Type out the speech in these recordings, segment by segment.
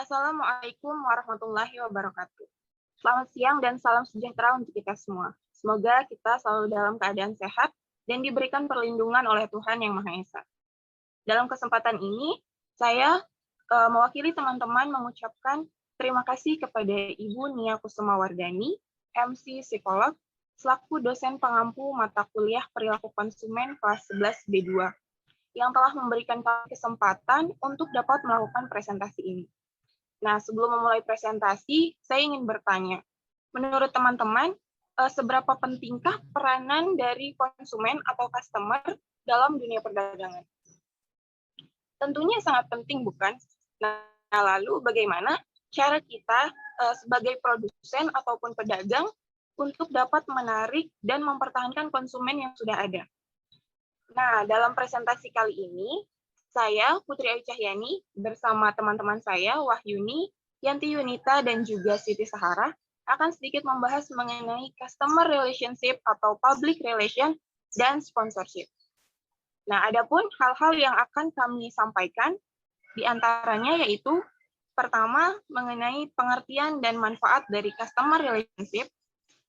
Assalamualaikum warahmatullahi wabarakatuh. Selamat siang dan salam sejahtera untuk kita semua. Semoga kita selalu dalam keadaan sehat dan diberikan perlindungan oleh Tuhan Yang Maha Esa. Dalam kesempatan ini, saya mewakili teman-teman mengucapkan terima kasih kepada Ibu Nia Kusumawardani, MC Psikolog, selaku dosen pengampu mata kuliah Perilaku Konsumen kelas 11 B2, yang telah memberikan kesempatan untuk dapat melakukan presentasi ini. Nah, sebelum memulai presentasi, saya ingin bertanya, menurut teman-teman, seberapa pentingkah peranan dari konsumen atau customer dalam dunia perdagangan? Tentunya sangat penting, bukan? Nah, lalu bagaimana cara kita sebagai produsen ataupun pedagang untuk dapat menarik dan mempertahankan konsumen yang sudah ada? Nah, dalam presentasi kali ini, saya, Putri Ayu Cahyani, bersama teman-teman saya, Wahyuni, Yanti Yunita, dan juga Siti Sahara, akan sedikit membahas mengenai customer relationship atau public relation dan sponsorship. Nah, adapun hal-hal yang akan kami sampaikan, diantaranya yaitu, pertama, mengenai pengertian dan manfaat dari customer relationship,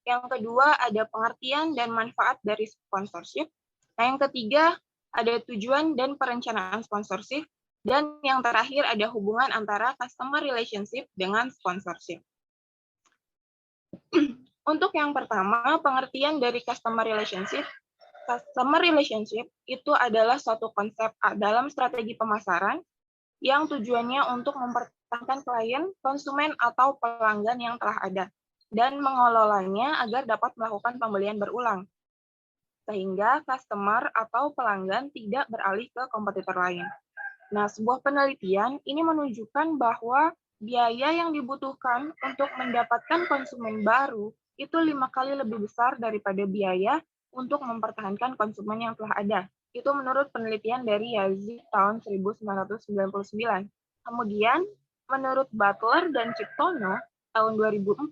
yang kedua, ada pengertian dan manfaat dari sponsorship, nah, yang ketiga, ada tujuan dan perencanaan sponsorship, dan yang terakhir ada hubungan antara customer relationship dengan sponsorship. Untuk yang pertama, pengertian dari customer relationship. Customer relationship itu adalah suatu konsep dalam strategi pemasaran yang tujuannya untuk mempertahankan klien, konsumen, atau pelanggan yang telah ada, dan mengelolanya agar dapat melakukan pembelian berulang, sehingga customer atau pelanggan tidak beralih ke kompetitor lain. Nah, sebuah penelitian ini menunjukkan bahwa biaya yang dibutuhkan untuk mendapatkan konsumen baru itu 5 kali lebih besar daripada biaya untuk mempertahankan konsumen yang telah ada. Itu menurut penelitian dari Yazid tahun 1999. Kemudian, menurut Butler dan Ciptono tahun 2004,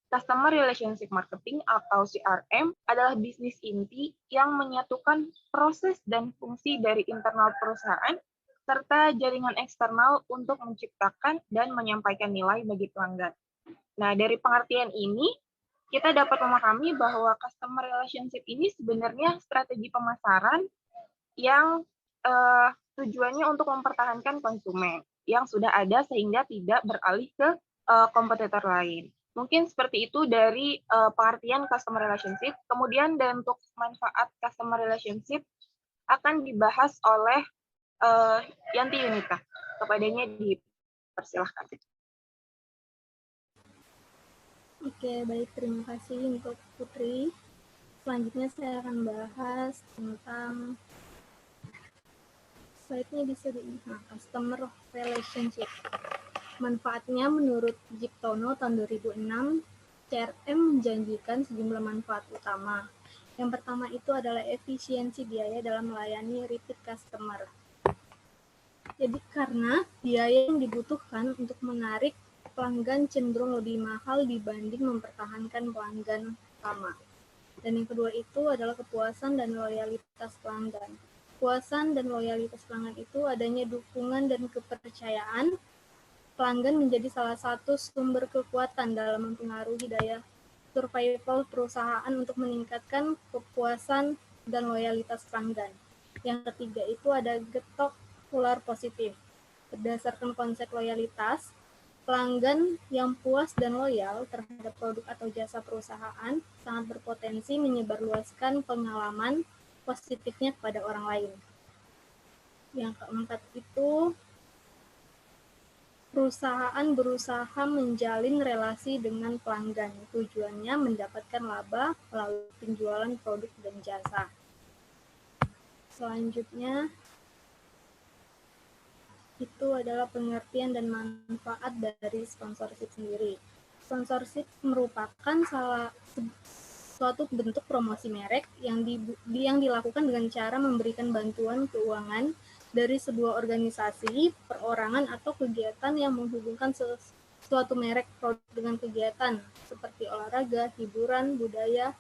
Customer Relationship Marketing atau CRM adalah bisnis inti yang menyatukan proses dan fungsi dari internal perusahaan serta jaringan eksternal untuk menciptakan dan menyampaikan nilai bagi pelanggan. Nah, dari pengertian ini, kita dapat memahami bahwa customer relationship ini sebenarnya strategi pemasaran yang tujuannya untuk mempertahankan konsumen yang sudah ada sehingga tidak beralih ke kompetitor lain. Mungkin seperti itu dari pengertian customer relationship. Kemudian dan untuk manfaat customer relationship akan dibahas oleh Yanti Yunita. Kepadanya dipersilahkan. Oke, baik. Terima kasih untuk Putri. Selanjutnya saya akan bahas tentang slide-nya bisa customer relationship. Manfaatnya menurut Jiptono tahun 2006, CRM menjanjikan sejumlah manfaat utama. Yang pertama itu adalah efisiensi biaya dalam melayani repeat customer. Jadi karena biaya yang dibutuhkan untuk menarik pelanggan cenderung lebih mahal dibanding mempertahankan pelanggan lama. Dan yang kedua itu adalah kepuasan dan loyalitas pelanggan. Kepuasan dan loyalitas pelanggan itu adanya dukungan dan kepercayaan pelanggan menjadi salah satu sumber kekuatan dalam mempengaruhi daya survival perusahaan untuk meningkatkan kepuasan dan loyalitas pelanggan. Yang ketiga itu ada getok tular positif. Berdasarkan konsep loyalitas, pelanggan yang puas dan loyal terhadap produk atau jasa perusahaan sangat berpotensi menyebarluaskan pengalaman positifnya kepada orang lain. Yang keempat itu perusahaan berusaha menjalin relasi dengan pelanggan. Tujuannya mendapatkan laba melalui penjualan produk dan jasa. Selanjutnya, itu adalah pengertian dan manfaat dari sponsorship sendiri. Sponsorship merupakan suatu bentuk promosi merek yang dilakukan dengan cara memberikan bantuan keuangan dari sebuah organisasi, perorangan, atau kegiatan yang menghubungkan suatu merek produk dengan kegiatan seperti olahraga, hiburan, budaya,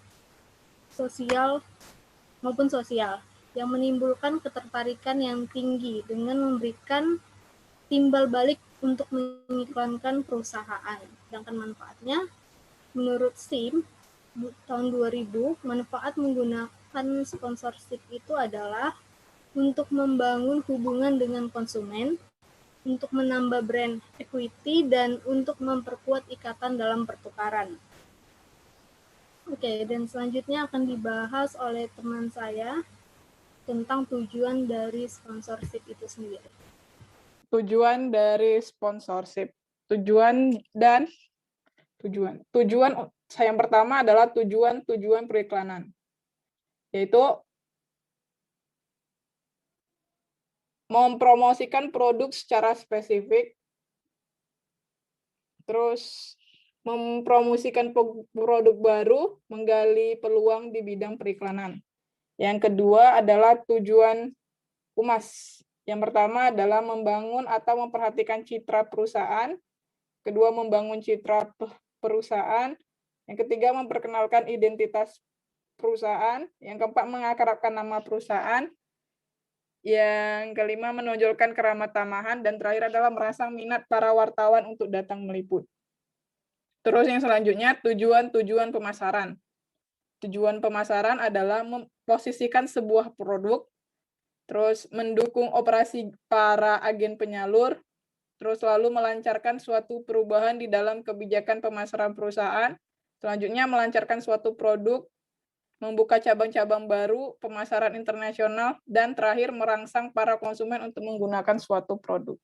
sosial, maupun sosial, yang menimbulkan ketertarikan yang tinggi dengan memberikan timbal balik untuk mengiklankan perusahaan. Sedangkan manfaatnya, menurut SIM, tahun 2000, manfaat menggunakan sponsorship itu adalah untuk membangun hubungan dengan konsumen, untuk menambah brand equity, dan untuk memperkuat ikatan dalam pertukaran. Oke, dan selanjutnya akan dibahas oleh teman saya tentang tujuan dari sponsorship itu sendiri. Tujuan dari sponsorship. Tujuan yang pertama adalah tujuan periklanan, yaitu mempromosikan produk secara spesifik, terus mempromosikan produk baru, menggali peluang di bidang periklanan. Yang kedua adalah tujuan humas. Yang pertama adalah membangun atau memperhatikan citra perusahaan. Kedua, membangun citra perusahaan. Yang ketiga, memperkenalkan identitas perusahaan. Yang keempat, mengakrabkan nama perusahaan. Yang kelima, menonjolkan keramat tamahan. Dan terakhir adalah merangsang minat para wartawan untuk datang meliput. Terus yang selanjutnya, tujuan pemasaran. Tujuan pemasaran adalah memposisikan sebuah produk, terus mendukung operasi para agen penyalur, terus lalu melancarkan suatu perubahan di dalam kebijakan pemasaran perusahaan, selanjutnya melancarkan suatu produk, membuka cabang-cabang baru, pemasaran internasional, dan terakhir merangsang para konsumen untuk menggunakan suatu produk.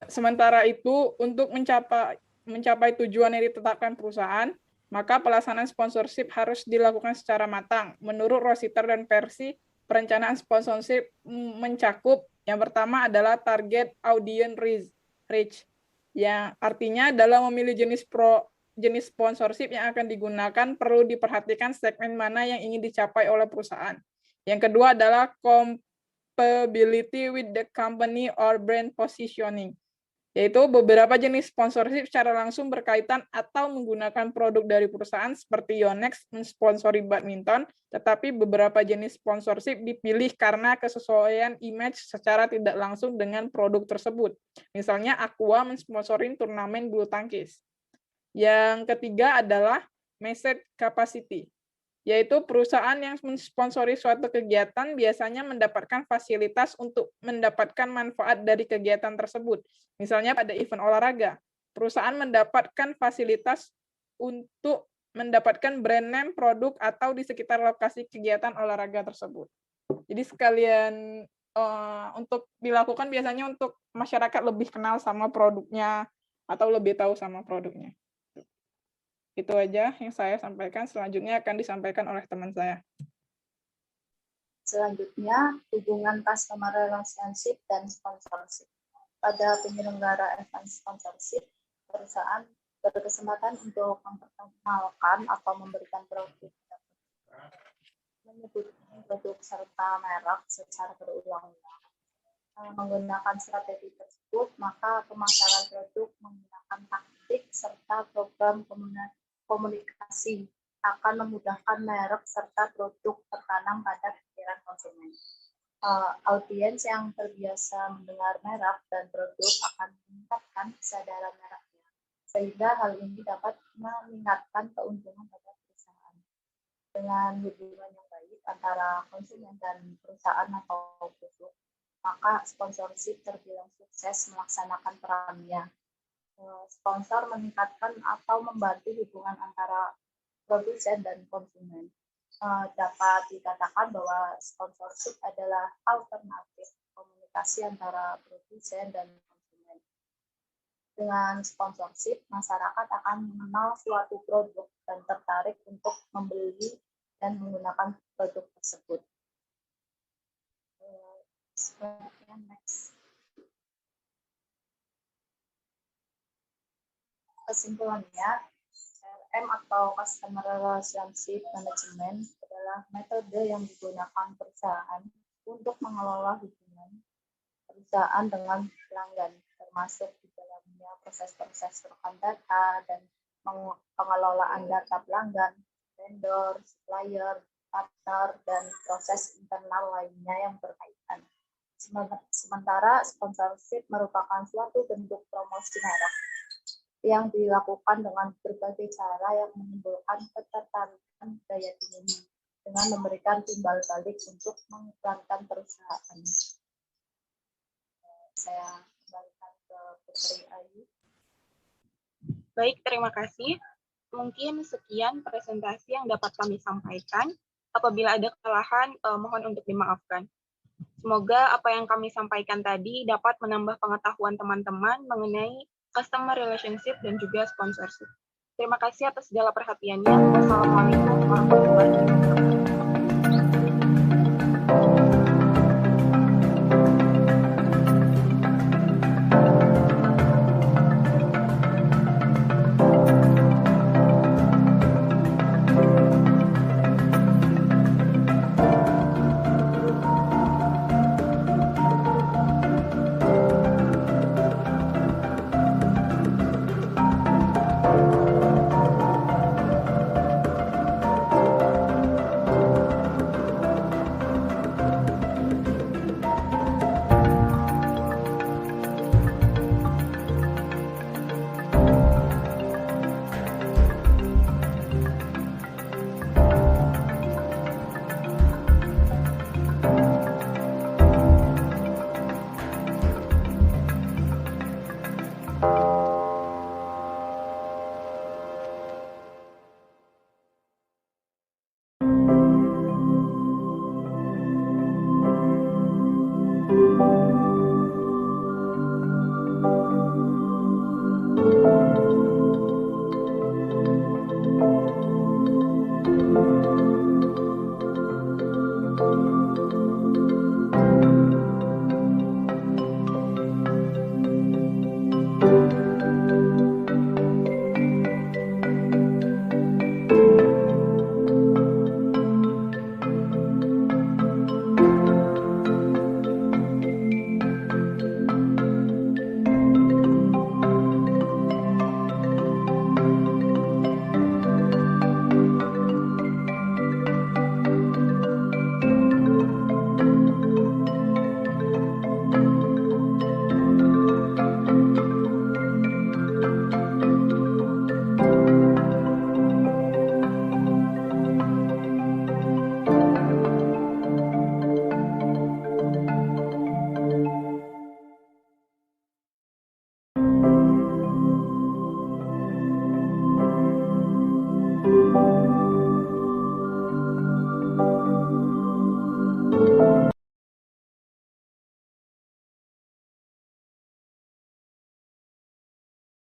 Sementara itu, untuk mencapai tujuan yang ditetapkan perusahaan, maka pelaksanaan sponsorship harus dilakukan secara matang. Menurut Rossiter dan Percy, perencanaan sponsorship mencakup yang pertama adalah target audience reach, yang artinya dalam memilih jenis sponsorship yang akan digunakan perlu diperhatikan segmen mana yang ingin dicapai oleh perusahaan. Yang kedua adalah compatibility with the company or brand positioning, yaitu beberapa jenis sponsorship secara langsung berkaitan atau menggunakan produk dari perusahaan seperti Yonex mensponsori badminton, tetapi beberapa jenis sponsorship dipilih karena kesesuaian image secara tidak langsung dengan produk tersebut. Misalnya Aqua mensponsori turnamen bulu tangkis. Yang ketiga adalah message capacity, yaitu perusahaan yang mensponsori suatu kegiatan biasanya mendapatkan fasilitas untuk mendapatkan manfaat dari kegiatan tersebut. Misalnya pada event olahraga, perusahaan mendapatkan fasilitas untuk mendapatkan brand name produk atau di sekitar lokasi kegiatan olahraga tersebut. Jadi sekalian untuk dilakukan biasanya untuk masyarakat lebih kenal sama produknya atau lebih tahu sama produknya. Itu aja yang saya sampaikan. Selanjutnya akan disampaikan oleh teman saya. Selanjutnya, hubungan customer relationship dan sponsorship. Pada penyelenggara event sponsorship, perusahaan berkesempatan untuk memperkenalkan atau memberikan produk, menyebutkan produk serta merek secara berulang-ulang. Menggunakan strategi tersebut, maka pemasaran produk menggunakan taktik serta program komunikasi akan memudahkan merek serta produk tertanam pada pikiran konsumen. Audiens yang terbiasa mendengar merek dan produk akan meningkatkan kesadaran mereknya, sehingga hal ini dapat meningkatkan keuntungan pada perusahaan. Dengan hubungan yang baik antara konsumen dan perusahaan atau produk, maka sponsorship terbilang sukses melaksanakan perannya. Sponsor meningkatkan atau membantu hubungan antara produsen dan konsumen. Dapat dikatakan bahwa sponsorship adalah alternatif komunikasi antara produsen dan konsumen. Dengan sponsorship, masyarakat akan mengenal suatu produk dan tertarik untuk membeli dan menggunakan produk tersebut. Next. Kesimpulannya, CRM atau Customer Relationship Management adalah metode yang digunakan perusahaan untuk mengelola hubungan perusahaan dengan pelanggan, termasuk di dalamnya proses-proses rekam data dan pengelolaan data pelanggan, vendor, supplier, partner, dan proses internal lainnya yang berkaitan. Sementara sponsorship merupakan suatu bentuk promosi merek yang dilakukan dengan berbagai cara yang menimbulkan ketertarikan daya tinggi dengan memberikan timbal balik untuk mengiklankan perusahaan. Saya kembalikan ke Putri Ayu. Baik, terima kasih. Mungkin sekian presentasi yang dapat kami sampaikan. Apabila ada kesalahan, mohon untuk dimaafkan. Semoga apa yang kami sampaikan tadi dapat menambah pengetahuan teman-teman mengenai customer relationship dan juga sponsorship. Terima kasih atas segala perhatiannya. Wassalamualaikum warahmatullahi wabarakatuh.